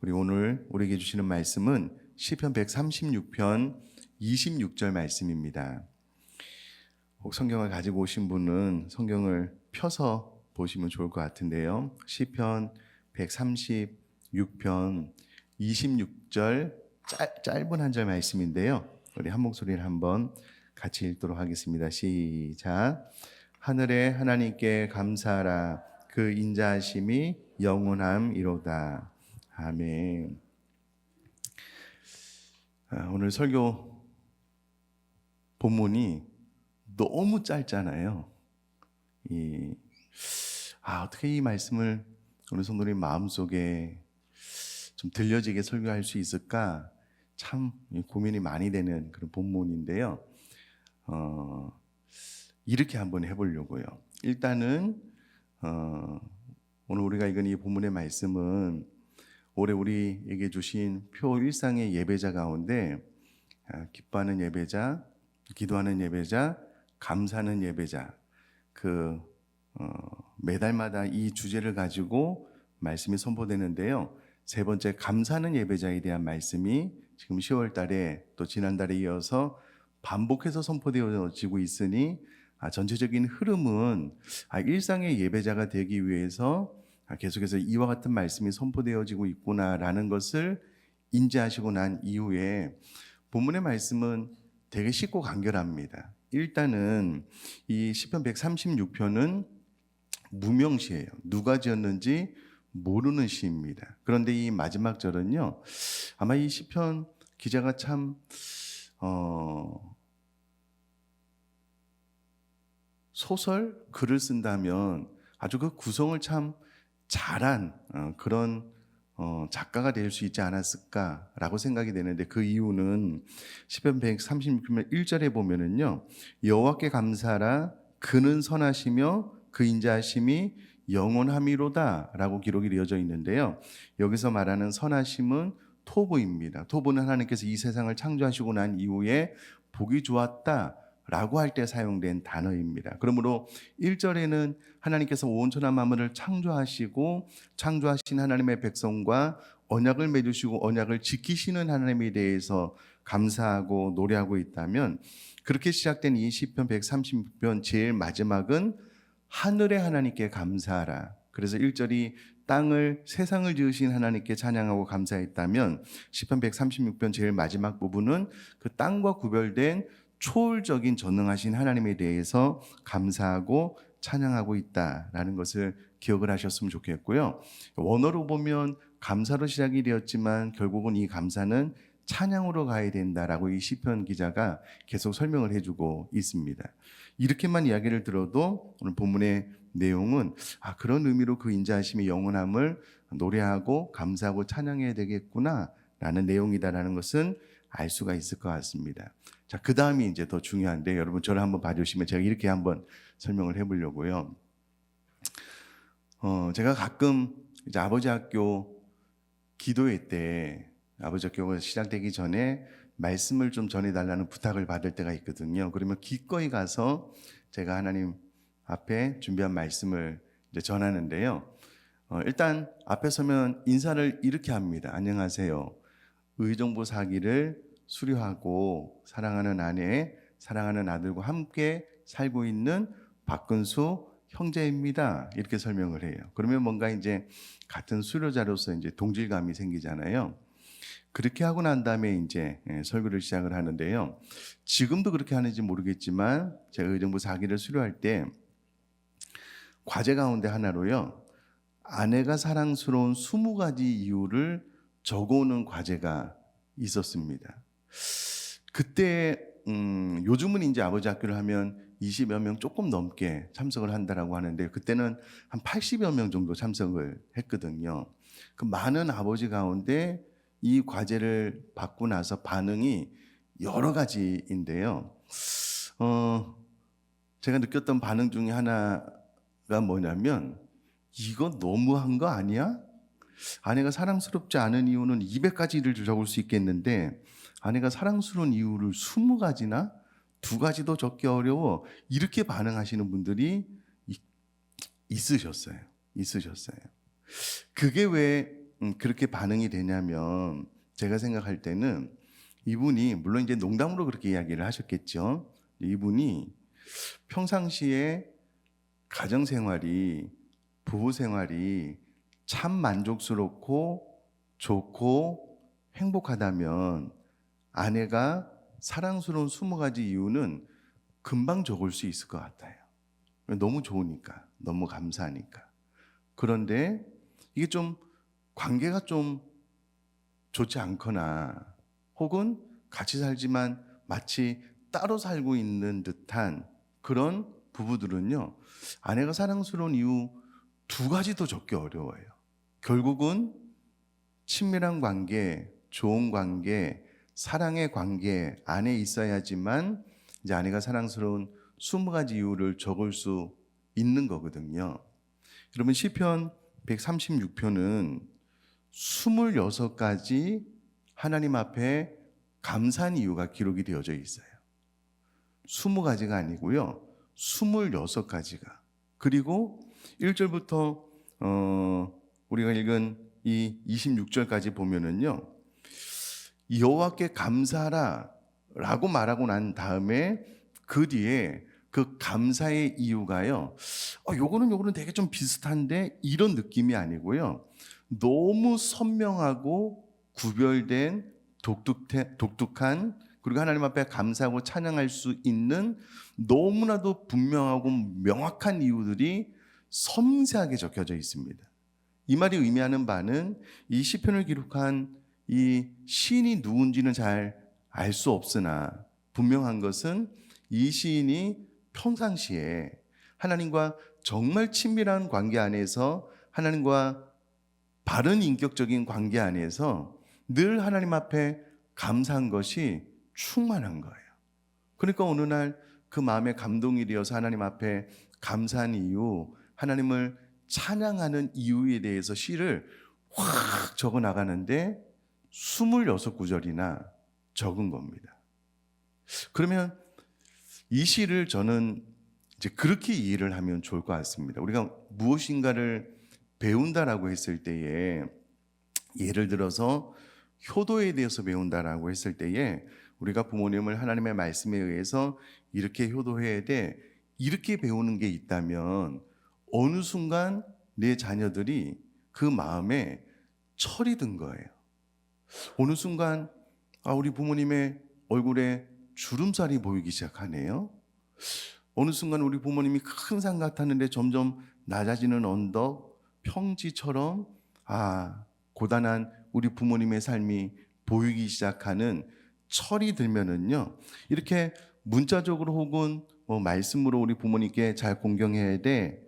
우리 오늘 우리에게 주시는 말씀은 시편 136편 26절 말씀입니다. 혹 성경을 가지고 오신 분은 성경을 펴서 보시면 좋을 것 같은데요. 시편 136편 26절 짧은 한 절 말씀인데요. 우리 한 목소리를 한번 같이 읽도록 하겠습니다. 시작. 하늘의 하나님께 감사하라. 그 인자하심이 영원함이로다. 아멘. 오늘 설교 본문이 너무 짧잖아요. 어떻게 이 말씀을 우리 성도님 마음속에 좀 들려지게 설교할 수 있을까? 참 고민이 많이 되는 그런 본문인데요. 이렇게 한번 해보려고요. 일단은 오늘 우리가 읽은 이 본문의 말씀은 올해 우리에게 주신 표 일상의 예배자 가운데 기뻐하는 예배자, 기도하는 예배자, 감사하는 예배자, 매달마다 이 주제를 가지고 말씀이 선포되는데요. 세 번째 감사하는 예배자에 대한 말씀이 지금 10월 달에 또 지난달에 이어서 반복해서 선포되어지고 있으니 전체적인 흐름은 일상의 예배자가 되기 위해서 계속해서 이와 같은 말씀이 선포되어지고 있구나라는 것을 인지하시고 난 이후에 본문의 말씀은 되게 쉽고 간결합니다. 일단은 이 시편 136편은 무명시예요. 누가 지었는지 모르는 시입니다. 그런데 이 마지막 절은요, 아마 이 시편 기자가 참 소설 글을 쓴다면 아주 그 구성을 참 잘한 그런 작가가 될 수 있지 않았을까라고 생각이 되는데, 그 이유는 시편 136편 1절에 보면은요, 여호와께 감사하라. 그는 선하시며 그 인자하심이 영원함이로다라고 기록이 되어져 있는데요. 여기서 말하는 선하심은 토부입니다. 토부는 하나님께서 이 세상을 창조하시고 난 이후에 보기 좋았다라고 할 때 사용된 단어입니다. 그러므로 1절에는 하나님께서 온 천하 만물을 창조하시고 창조하신 하나님의 백성과 언약을 맺으시고 언약을 지키시는 하나님에 대해서 감사하고 노래하고 있다면, 그렇게 시작된 이 시편 136편 제일 마지막은 하늘의 하나님께 감사하라. 그래서 1절이 땅을 세상을 지으신 하나님께 찬양하고 감사했다면, 시편 136편 제일 마지막 부분은 그 땅과 구별된 초월적인 전능하신 하나님에 대해서 감사하고 찬양하고 있다라는 것을 기억을 하셨으면 좋겠고요. 원어로 보면 감사로 시작이 되었지만 결국은 이 감사는 찬양으로 가야 된다라고 이 시편 기자가 계속 설명을 해주고 있습니다. 이렇게만 이야기를 들어도 오늘 본문의 내용은 그런 의미로 그 인자하심이 영원함을 노래하고 감사하고 찬양해야 되겠구나 라는 내용이다라는 것은 알 수가 있을 것 같습니다. 자, 그 다음이 이제 더 중요한데, 여러분 저를 한번 봐주시면 제가 이렇게 한번 설명을 해보려고요. 제가 가끔 이제 아버지 학교 기도회 때, 아버지 학교가 시작되기 전에 말씀을 좀 전해달라는 부탁을 받을 때가 있거든요. 그러면 기꺼이 가서 제가 하나님 앞에 준비한 말씀을 이제 전하는데요. 일단 앞에 서면 인사를 이렇게 합니다. 안녕하세요. 의정부 4기를 수료하고 사랑하는 아내, 사랑하는 아들과 함께 살고 있는 박근수 형제입니다. 이렇게 설명을 해요. 그러면 뭔가 이제 같은 수료자로서 이제 동질감이 생기잖아요. 그렇게 하고 난 다음에 이제 설교를 시작을 하는데요. 지금도 그렇게 하는지 모르겠지만 제가 의정부 4기를 수료할 때 과제 가운데 하나로요, 아내가 사랑스러운 20가지 이유를 적어오는 과제가 있었습니다. 그때 요즘은 이제 아버지 학교를 하면 20여 명 조금 넘게 참석을 한다라고 하는데, 그때는 한 80여 명 정도 참석을 했거든요. 그 많은 아버지 가운데 이 과제를 받고 나서 반응이 여러 가지인데요. 제가 느꼈던 반응 중에 하나가 뭐냐면, 이거 너무한 거 아니야? 아내가 사랑스럽지 않은 이유는 200가지를 적을 수 있겠는데 아내가 사랑스러운 이유를 20가지나 2가지도 적기 어려워. 이렇게 반응하시는 분들이 있으셨어요. 그게 왜 그렇게 반응이 되냐면 제가 생각할 때는 이분이 물론 이제 농담으로 그렇게 이야기를 하셨겠죠. 이분이 평상시에 가정 생활이 부부 생활이 참 만족스럽고 좋고 행복하다면 아내가 사랑스러운 20가지 이유는 금방 적을 수 있을 것 같아요. 너무 좋으니까, 너무 감사하니까. 그런데 이게 좀 관계가 좀 좋지 않거나 혹은 같이 살지만 마치 따로 살고 있는 듯한 그런 부부들은요, 아내가 사랑스러운 이유 2가지도 적기 어려워요. 결국은 친밀한 관계, 좋은 관계, 사랑의 관계 안에 있어야지만 이제 아내가 사랑스러운 20가지 이유를 적을 수 있는 거거든요. 여러분 시편 136편은 26가지 하나님 앞에 감사한 이유가 기록이 되어져 있어요. 20가지가 아니고요. 26가지가. 그리고 1절부터 우리가 읽은 이 26절까지 보면은요. 여호와께 감사하라 라고 말하고 난 다음에 그 뒤에 그 감사의 이유가요. 요거는 되게 좀 비슷한데 이런 느낌이 아니고요. 너무 선명하고 구별된 독특한 그리고 하나님 앞에 감사하고 찬양할 수 있는 너무나도 분명하고 명확한 이유들이 섬세하게 적혀져 있습니다. 이 말이 의미하는 바는 이 시편을 기록한 이 시인이 누군지는 잘 알 수 없으나 분명한 것은 이 시인이 평상시에 하나님과 정말 친밀한 관계 안에서 하나님과 바른 인격적인 관계 안에서 늘 하나님 앞에 감사한 것이 충만한 거예요. 그러니까 어느 날 그 마음에 감동이 되어서 하나님 앞에 감사한 이유, 하나님을 찬양하는 이유에 대해서 시를 확 적어 나가는데 26구절이나 적은 겁니다. 그러면 이 시를 저는 이제 그렇게 이해를 하면 좋을 것 같습니다. 우리가 무엇인가를 배운다라고 했을 때에 예를 들어서 효도에 대해서 배운다라고 했을 때에 우리가 부모님을 하나님의 말씀에 의해서 이렇게 효도해야 돼 이렇게 배우는 게 있다면 어느 순간 내 자녀들이 그 마음에 철이 든 거예요. 어느 순간 우리 부모님의 얼굴에 주름살이 보이기 시작하네요. 어느 순간 우리 부모님이 큰 산 같았는데 점점 낮아지는 언덕, 평지처럼 고단한 우리 부모님의 삶이 보이기 시작하는 철이 들면은요, 이렇게 문자적으로 혹은 말씀으로 우리 부모님께 잘 공경해야 돼,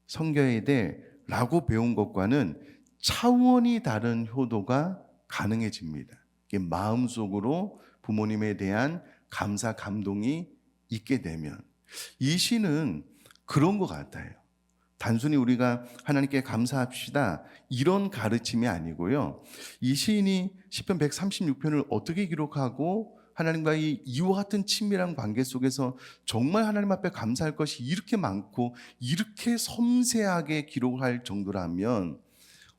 섬겨야 돼 라고 배운 것과는 차원이 다른 효도가 가능해집니다. 이게 마음속으로 부모님에 대한 감사, 감동이 있게 되면 이 시는 그런 것 같아요. 단순히 우리가 하나님께 감사합시다 이런 가르침이 아니고요. 이 시인이 시편 136편을 어떻게 기록하고 하나님과의 이와 같은 친밀한 관계 속에서 정말 하나님 앞에 감사할 것이 이렇게 많고 이렇게 섬세하게 기록할 정도라면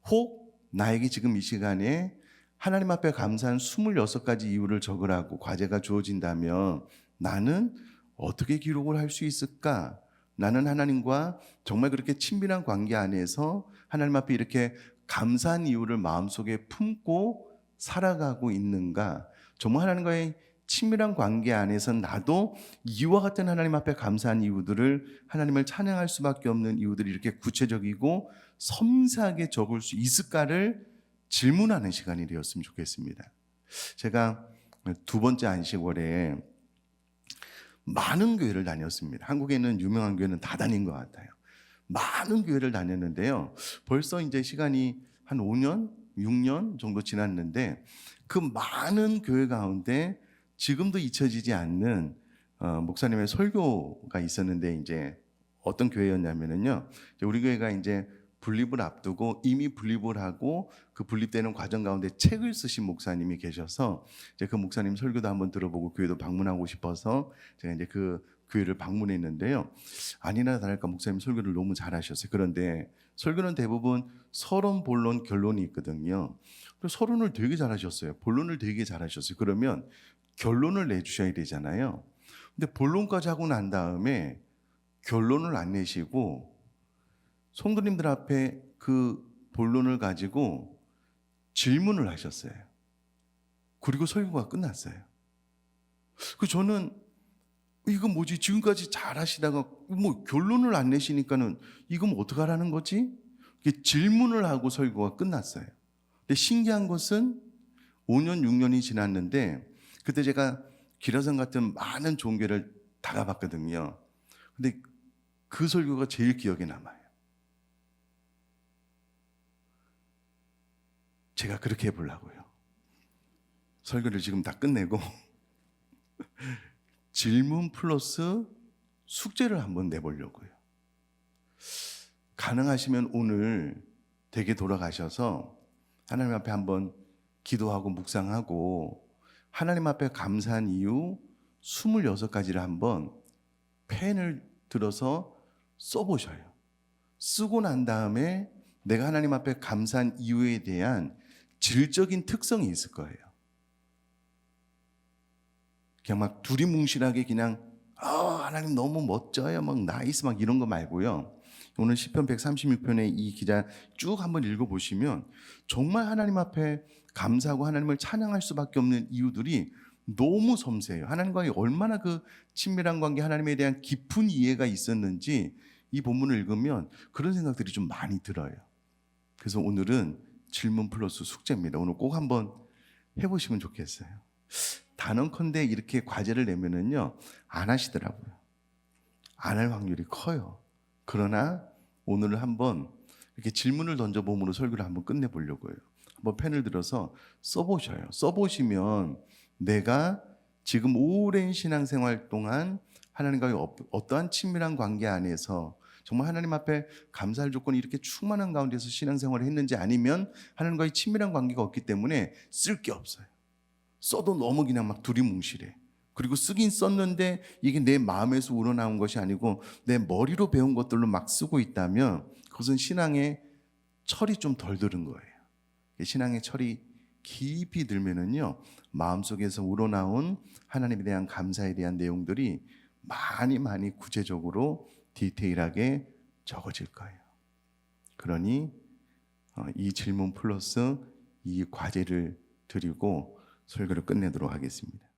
혹 나에게 지금 이 시간에 하나님 앞에 감사한 26가지 이유를 적으라고 과제가 주어진다면 나는 어떻게 기록을 할 수 있을까? 나는 하나님과 정말 그렇게 친밀한 관계 안에서 하나님 앞에 이렇게 감사한 이유를 마음속에 품고 살아가고 있는가? 정말 하나님과의 친밀한 관계 안에서 나도 이와 같은 하나님 앞에 감사한 이유들을 하나님을 찬양할 수밖에 없는 이유들이 이렇게 구체적이고 섬세하게 적을 수 있을까를 질문하는 시간이 되었으면 좋겠습니다. 제가 2번째 안식월에 많은 교회를 다녔습니다. 한국에는 유명한 교회는 다 다닌 것 같아요. 많은 교회를 다녔는데요. 벌써 이제 시간이 한 5년, 6년 정도 지났는데 그 많은 교회 가운데 지금도 잊혀지지 않는 목사님의 설교가 있었는데 이제 어떤 교회였냐면요. 우리 교회가 이제 분립을 앞두고 이미 분립을 하고 그 분립되는 과정 가운데 책을 쓰신 목사님이 계셔서 이제 그 목사님 설교도 한번 들어보고 교회도 방문하고 싶어서 제가 이제 그 교회를 방문했는데요. 아니나 다를까 목사님 설교를 너무 잘하셨어요. 그런데 설교는 대부분 서론, 본론, 결론이 있거든요. 서론을 되게 잘하셨어요. 본론을 되게 잘하셨어요. 그러면 결론을 내주셔야 되잖아요. 근데 본론까지 하고 난 다음에 결론을 안 내시고 성도님들 앞에 그 본론을 가지고 질문을 하셨어요. 그리고 설교가 끝났어요. 저는 이거 뭐지? 지금까지 잘 하시다가 뭐 결론을 안 내시니까는 이거 뭐 어떡하라는 거지? 질문을 하고 설교가 끝났어요. 근데 신기한 것은 5년, 6년이 지났는데 그때 제가 기라성 같은 많은 종교를 다 가봤거든요. 근데 그 설교가 제일 기억에 남아요. 제가 그렇게 해보려고요. 설교를 지금 다 끝내고 질문 플러스 숙제를 한번 내보려고요. 가능하시면 오늘 댁에 돌아가셔서 하나님 앞에 한번 기도하고 묵상하고 하나님 앞에 감사한 이유 26가지를 한번 펜을 들어서 써보셔요. 쓰고 난 다음에 내가 하나님 앞에 감사한 이유에 대한 질적인 특성이 있을 거예요. 그냥 막 두리뭉실하게 그냥 하나님 너무 멋져요, 막 나이스 막 이런 거 말고요. 오늘 시편 136편의 이 기자 쭉 한번 읽어보시면 정말 하나님 앞에 감사하고 하나님을 찬양할 수밖에 없는 이유들이 너무 섬세해요. 하나님과의 얼마나 그 친밀한 관계, 하나님에 대한 깊은 이해가 있었는지 이 본문을 읽으면 그런 생각들이 좀 많이 들어요. 그래서 오늘은 질문 플러스 숙제입니다. 오늘 꼭 한번 해보시면 좋겠어요. 단언컨대 이렇게 과제를 내면은요 안 하시더라고요. 안 할 확률이 커요. 그러나 오늘은 한번 이렇게 질문을 던져봄으로 설교를 한번 끝내보려고요. 한번 펜을 들어서 써보셔요. 써보시면 내가 지금 오랜 신앙생활 동안 하나님과의 어떠한 친밀한 관계 안에서 정말 하나님 앞에 감사할 조건이 이렇게 충만한 가운데서 신앙생활을 했는지, 아니면 하나님과의 친밀한 관계가 없기 때문에 쓸 게 없어요. 써도 너무 그냥 막 두리뭉실해. 그리고 쓰긴 썼는데 이게 내 마음에서 우러나온 것이 아니고 내 머리로 배운 것들로 막 쓰고 있다면 그것은 신앙의 철이 좀 덜 들은 거예요. 신앙의 철이 깊이 들면은요 마음속에서 우러나온 하나님에 대한 감사에 대한 내용들이 많이 구체적으로 디테일하게 적어질 거예요. 그러니 이 질문 플러스 이 과제를 드리고 설교를 끝내도록 하겠습니다.